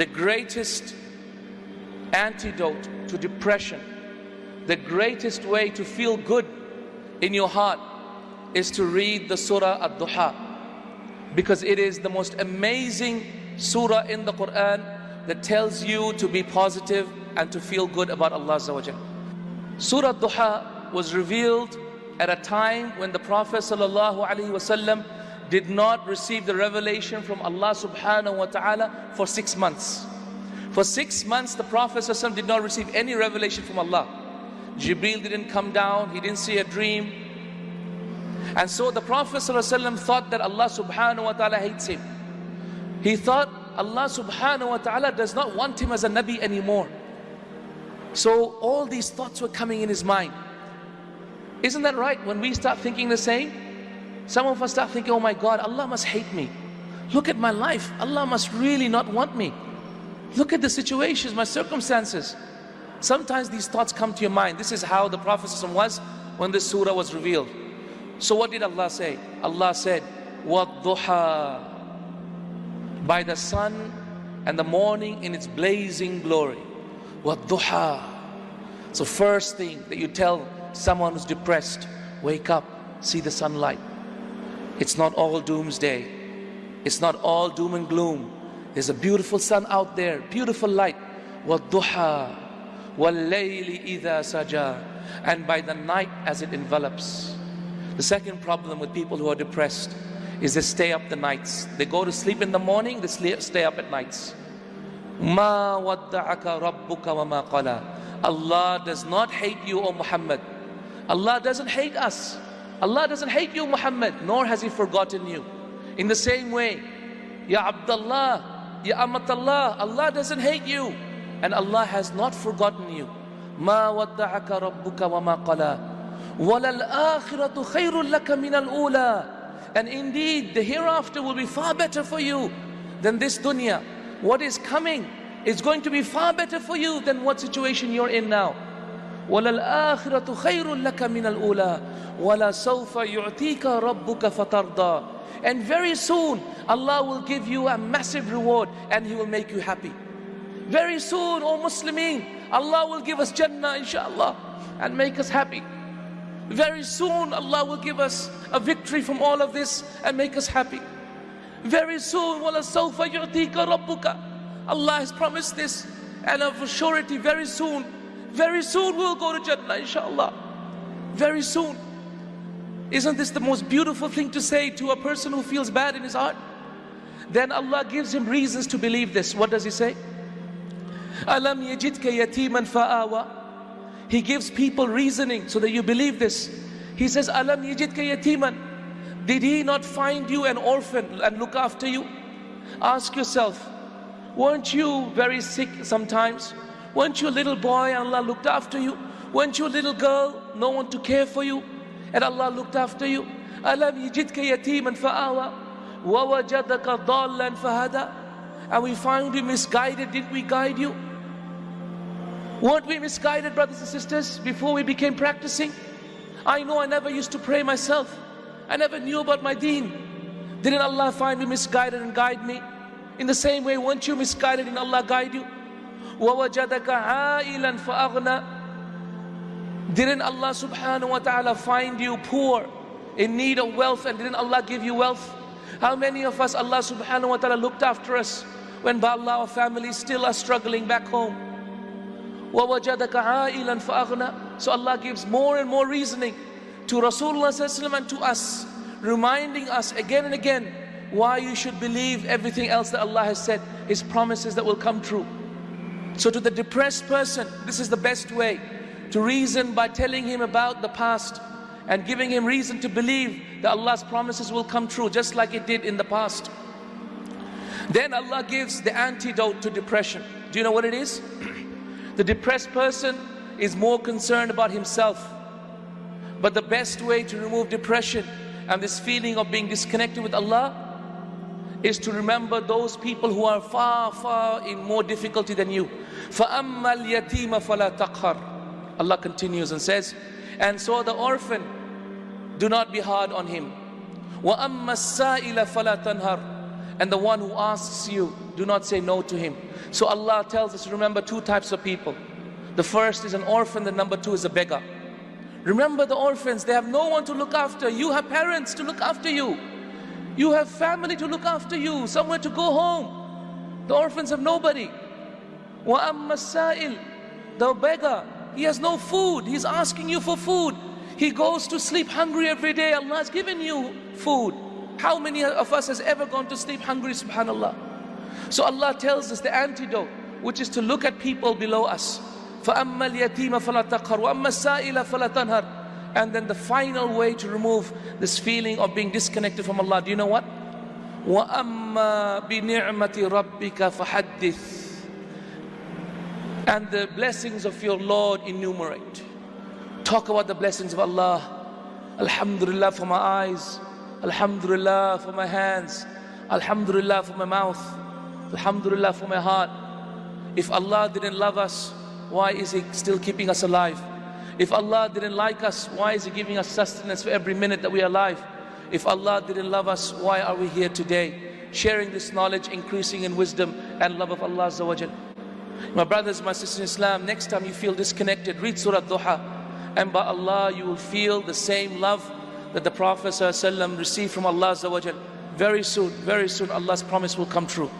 The greatest antidote to depression, the greatest way to feel good in your heart is to read the Surah Ad-Duha, because it is the most amazing surah in the Quran that tells you to be positive and to feel good about Allah Azza wa Jal. Surah Ad-Duha was revealed at a time when the Prophet ﷺ did not receive the revelation from Allah subhanahu wa ta'ala for 6 months. For 6 months the Prophet ﷺ did not receive any revelation from Allah. Jibreel didn't come down, he didn't see a dream. And so the Prophet ﷺ thought that Allah subhanahu wa ta'ala hates him. He thought Allah subhanahu wa ta'ala does not want him as a Nabi anymore. So all these thoughts were coming in his mind. Isn't that right? When we start thinking the same, some of us start thinking, oh my God, Allah must hate me. Look at my life, Allah must really not want me. Look at the situations, my circumstances. Sometimes these thoughts come to your mind. This is how the Prophet ﷺ was when this surah was revealed. So what did Allah say? Allah said, وَالضُّحَى, by the sun and the morning in its blazing glory. وَالضُّحَى. So first thing that you tell someone who's depressed, wake up, see the sunlight. It's not all doomsday. It's not all doom and gloom. There's a beautiful sun out there, beautiful light. وَالضُّحَى وَاللَّيْلِ إِذَا سَجَى, and by the night as it envelops. The second problem with people who are depressed is they stay up the nights. They go to sleep in the morning, they stay up at nights. مَا وَدَّعَكَ رَبُّكَ وَمَا قَلَى. Allah does not hate you, O Muhammad. Allah doesn't hate us. Allah doesn't hate you, Muhammad, nor has He forgotten you. In the same way, Ya Abdullah, Ya Amatallah, Allah doesn't hate you, and Allah has not forgotten you. مَا وَدَّعَكَ رَبُّكَ وَمَا قَلَى وَلَلْآخِرَةُ خَيْرٌ لَكَ مِنَ الْأُولَى. And indeed, the hereafter will be far better for you than this dunya. What is coming is going to be far better for you than what situation you're in now. وَلَلْآخِرَةُ خَيْرٌ لَكَ مِنَ الْأُولَى وَلَسَوْفَ يُعْتِيكَ رَبُّكَ فَتَرْضَى. And very soon, Allah will give you a massive reward and He will make you happy. Very soon, O Muslimin, Allah will give us Jannah, inshallah, and make us happy. Very soon, Allah will give us a victory from all of this and make us happy. Very soon, وَلَسَوْفَ يُعْتِيكَ رَبُّكَ. Allah has promised this, and of a surety, very soon we'll go to Jannah, inshallah. Very soon. Isn't this the most beautiful thing to say to a person who feels bad in his heart? Then Allah gives him reasons to believe this. What does He say? أَلَمْ يَجِدْكَ يَتِيمًا فَآوَى. He gives people reasoning so that you believe this. He says, Alam yajidka yatiman. Did He not find you an orphan and look after you? Ask yourself, weren't you very sick sometimes? Weren't you a little boy and Allah looked after you? Weren't you a little girl, no one to care for you, and Allah looked after you? Alam yajidka yatiman fa'awa wa wajadaka dallan fahada. And we found you misguided, didn't we guide you? Weren't we misguided, brothers and sisters, before we became practicing? I know I never used to pray myself. I never knew about my deen. Didn't Allah find me misguided and guide me? In the same way, weren't you misguided and Allah guide you? وَوَجَدَكَ عَائِلًا فَأَغْنَى. Didn't Allah subhanahu wa ta'ala find you poor, in need of wealth, and didn't Allah give you wealth? How many of us Allah subhanahu wa ta'ala looked after us when by Allah our families still are struggling back home? وَوَجَدَكَ عَائِلًا فَأَغْنَى. So Allah gives more and more reasoning to Rasulullah ﷺ and to us, reminding us again and again why you should believe everything else that Allah has said, His promises that will come true. So to the depressed person, this is the best way to reason, by telling him about the past and giving him reason to believe that Allah's promises will come true, just like it did in the past. Then Allah gives the antidote to depression. Do you know what it is? The depressed person is more concerned about himself. But the best way to remove depression and this feeling of being disconnected with Allah is to remember those people who are far, far in more difficulty than you. فَأَمَّا الْيَتِيمَ فَلَا تَقْهَرْ. Allah continues and says, and so the orphan, do not be hard on him. وَأَمَّا السَّائِلَ فَلَا تَنْهَرْ. And the one who asks you, do not say no to him. So Allah tells us, remember two types of people. The first is an orphan, the number two is a beggar. Remember the orphans, they have no one to look after. You have parents to look after you. You have family to look after you, somewhere to go home. The orphans have nobody. وَأَمَّا السَّائِلِ, the beggar, he has no food, he's asking you for food. He goes to sleep hungry every day, Allah has given you food. How many of us has ever gone to sleep hungry, subhanallah? So Allah tells us the antidote, which is to look at people below us. فَأَمَّا الْيَتِيمَ فَلَا تَقْهَرْ وَأَمَّا السَّائِلَ فَلَا تَنْهَرْ. And then the final way to remove this feeling of being disconnected from Allah, do you know what? وَأَمَّا بِنِعْمَةِ رَبِّكَ فَحَدِّثْ. And the blessings of your Lord enumerate. Talk about the blessings of Allah. Alhamdulillah for my eyes, Alhamdulillah for my hands, Alhamdulillah for my mouth, Alhamdulillah for my heart. If Allah didn't love us, why is He still keeping us alive? If Allah didn't like us, why is He giving us sustenance for every minute that we are alive? If Allah didn't love us, why are we here today? Sharing this knowledge, increasing in wisdom and love of Allah Azza wa Jal. My brothers, my sisters in Islam, next time you feel disconnected, read Surah Ad-Duha. And by Allah, you will feel the same love that the Prophet ﷺ received from Allah Azza wa Jal. Very soon, Allah's promise will come true.